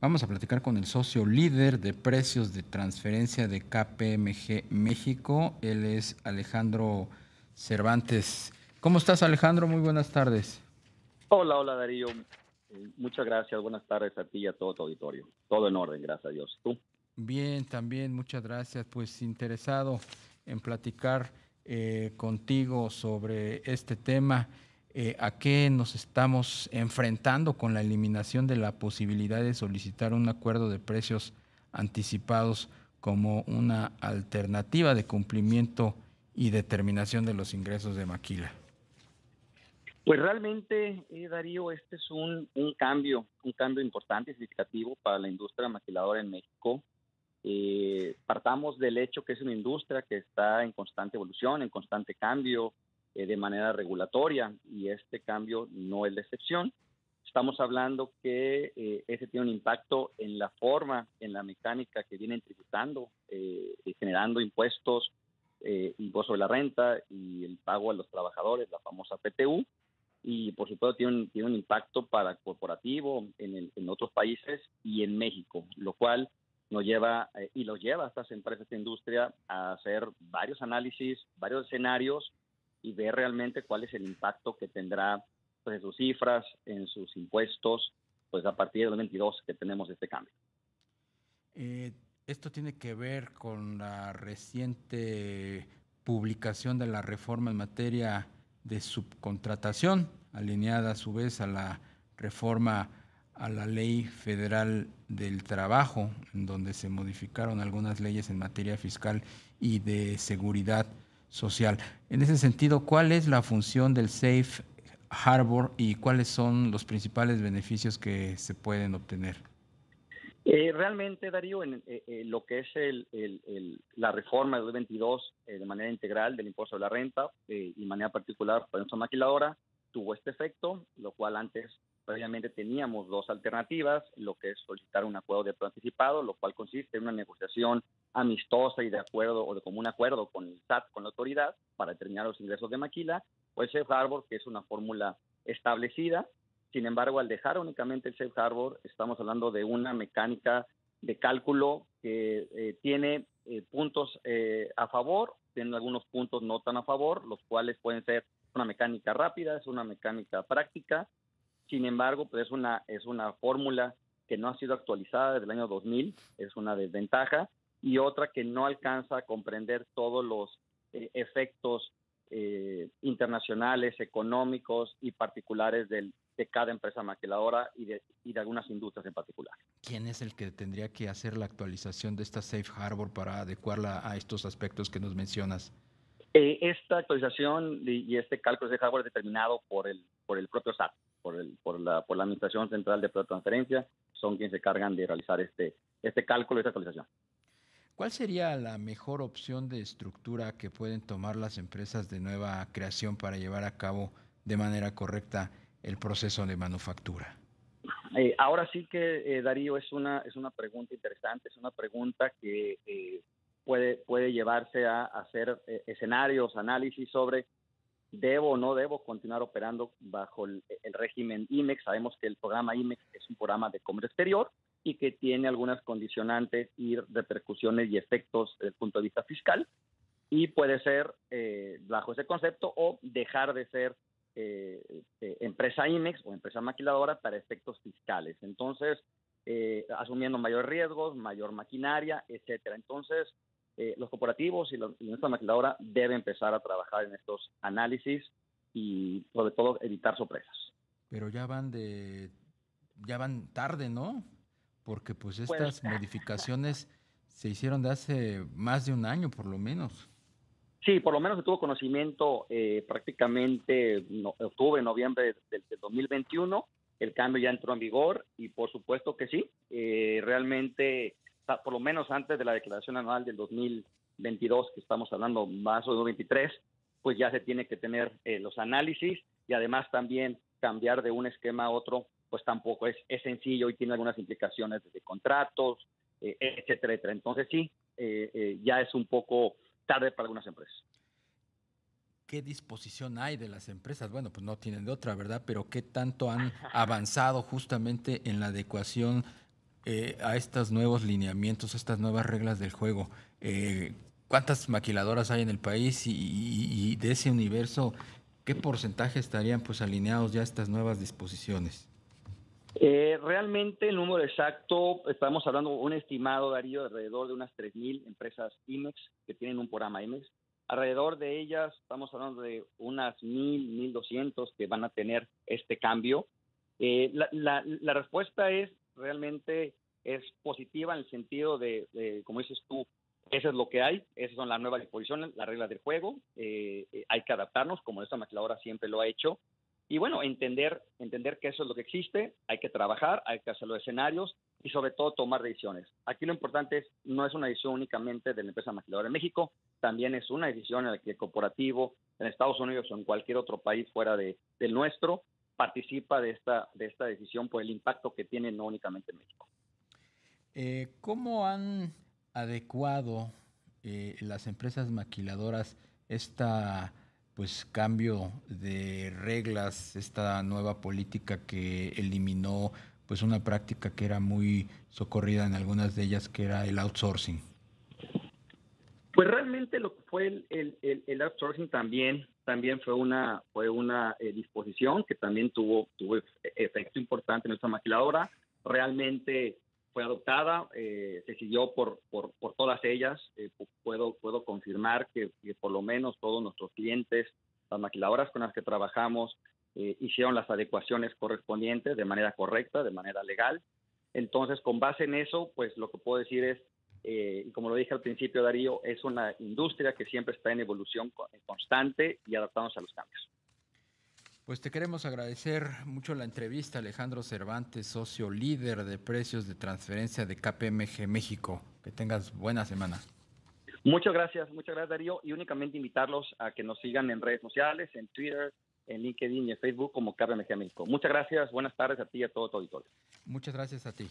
Vamos a platicar con el socio líder de precios de transferencia de KPMG México. Él es Alejandro Cervantes. ¿Cómo estás, Alejandro? Muy buenas tardes. Hola, hola Darío. Muchas gracias. Buenas tardes a ti y a todo tu auditorio. Todo en orden, gracias a Dios. ¿Tú? Bien, también, muchas gracias. Pues interesado en platicar contigo sobre este tema. ¿A qué nos estamos enfrentando con la eliminación de la posibilidad de solicitar un acuerdo de precios anticipados como una alternativa de cumplimiento y determinación de los ingresos de Maquila? Pues realmente, Darío, este es un cambio importante y significativo para la industria maquiladora en México. Partamos del hecho que es una industria que está en constante evolución, en constante cambio de manera regulatoria, y este cambio no es la excepción. Estamos hablando que ese tiene un impacto en la forma, en la mecánica que vienen tributando, generando impuestos, impuesto sobre la renta y el pago a los trabajadores, la famosa PTU, y por supuesto tiene un impacto para el corporativo en otros países y en México, lo cual nos lleva y los lleva a estas empresas de industria a hacer varios análisis, varios escenarios y ver realmente cuál es el impacto que tendrá, pues, en sus cifras, en sus impuestos, pues a partir del 2022 que tenemos este cambio. Eh, Esto tiene que ver con la reciente publicación de la reforma en materia de subcontratación, alineada a su vez a la reforma a la Ley Federal del Trabajo, en donde se modificaron algunas leyes en materia fiscal y de seguridad social. En ese sentido, ¿cuál es la función del Safe Harbor y cuáles son los principales beneficios que se pueden obtener? Realmente, Darío, lo que es la reforma del 2022 de manera integral del impuesto de la renta y de manera particular para nuestra maquiladora, tuvo este efecto, lo cual antes previamente teníamos dos alternativas, lo que es solicitar un acuerdo de anticipado, lo cual consiste en una negociación amistosa y de acuerdo o de común acuerdo con el SAT, con la autoridad, para determinar los ingresos de maquila, o el Safe Harbor, que es una fórmula establecida. Sin embargo, al dejar únicamente el Safe Harbor, estamos hablando de una mecánica de cálculo que tiene puntos a favor, tiene algunos puntos no tan a favor, los cuales pueden ser una mecánica rápida, es una mecánica práctica. Sin embargo, pues es una fórmula que no ha sido actualizada desde el año 2000, es una desventaja, y otra que no alcanza a comprender todos los efectos internacionales, económicos y particulares de cada empresa maquiladora y de algunas industrias en particular. ¿Quién es el que tendría que hacer la actualización de esta Safe Harbor para adecuarla a estos aspectos que nos mencionas? Esta actualización y este cálculo de hardware es determinado por el propio SAT, por la Administración Central de Transferencia, son quienes se cargan de realizar este cálculo y esta actualización. ¿Cuál sería la mejor opción de estructura que pueden tomar las empresas de nueva creación para llevar a cabo de manera correcta el proceso de manufactura? Ahora sí que, Darío, es una pregunta interesante, es una pregunta que puede llevarse a hacer escenarios, análisis sobre debo o no debo continuar operando bajo el régimen IMEX. Sabemos que el programa IMEX es un programa de comercio exterior y que tiene algunas condicionantes y repercusiones y efectos desde el punto de vista fiscal, y puede ser bajo ese concepto o dejar de ser empresa IMEX o empresa maquiladora para efectos fiscales. Entonces, asumiendo mayores riesgos, mayor maquinaria, etcétera. Entonces, los corporativos y nuestra maquiladora deben empezar a trabajar en estos análisis y sobre todo evitar sorpresas. Pero ya van tarde, ¿no? Porque pues Pues estas modificaciones se hicieron de hace más de un año por lo menos. sí, por lo menos se tuvo conocimiento prácticamente octubre, noviembre del 2021. El cambio ya entró en vigor y por supuesto que sí. Realmente, por lo menos antes de la declaración anual del 2022, que estamos hablando marzo de 2023, pues ya se tiene que tener los análisis, y además también cambiar de un esquema a otro, pues tampoco es sencillo y tiene algunas implicaciones de contratos, etcétera, etcétera. Entonces sí, ya es un poco tarde para algunas empresas. ¿Qué disposición hay de las empresas? Bueno, pues no tienen de otra, ¿verdad? Pero ¿qué tanto han avanzado justamente en la adecuación a estos nuevos lineamientos, estas nuevas reglas del juego. ¿Cuántas maquiladoras hay en el país y de ese universo, qué porcentaje estarían pues alineados ya a estas nuevas disposiciones? Realmente el número exacto, estamos hablando un estimado, Darío, de alrededor de unas 3,000 empresas IMEX que tienen un programa IMEX. Alrededor de ellas estamos hablando de unas 1,200 que van a tener este cambio. La respuesta es realmente es positiva en el sentido como dices tú, eso es lo que hay, esas son las nuevas disposiciones, las reglas del juego, hay que adaptarnos, como esta maquiladora siempre lo ha hecho, y bueno, entender que eso es lo que existe, hay que trabajar, hay que hacer los escenarios y sobre todo tomar decisiones. Aquí lo importante no es una decisión únicamente de la empresa maquiladora en México, también es una decisión en la que el corporativo en Estados Unidos o en cualquier otro país fuera del nuestro participa de esta decisión por el impacto que tiene no únicamente en México. ¿Cómo han adecuado las empresas maquiladoras esta pues cambio de reglas, esta nueva política que eliminó pues una práctica que era muy socorrida en algunas de ellas, que era el outsourcing? Pues realmente lo que fue el outsourcing también fue una disposición que también tuvo efecto importante en nuestra maquiladora. Realmente fue adoptada, se siguió por todas ellas. Puedo confirmar que por lo menos todos nuestros clientes, las maquiladoras con las que trabajamos, hicieron las adecuaciones correspondientes de manera correcta, de manera legal. Entonces, con base en eso, pues lo que puedo decir es, y como lo dije al principio, Darío, es una industria que siempre está en evolución constante y adaptándose a los cambios. Pues te queremos agradecer mucho la entrevista, Alejandro Cervantes, socio líder de precios de transferencia de KPMG México. Que tengas buena semana. Muchas gracias, Darío, y únicamente invitarlos a que nos sigan en redes sociales, en Twitter, en LinkedIn y en Facebook como KPMG México. Muchas gracias, buenas tardes a ti y a todo tu auditorio. Muchas gracias a ti.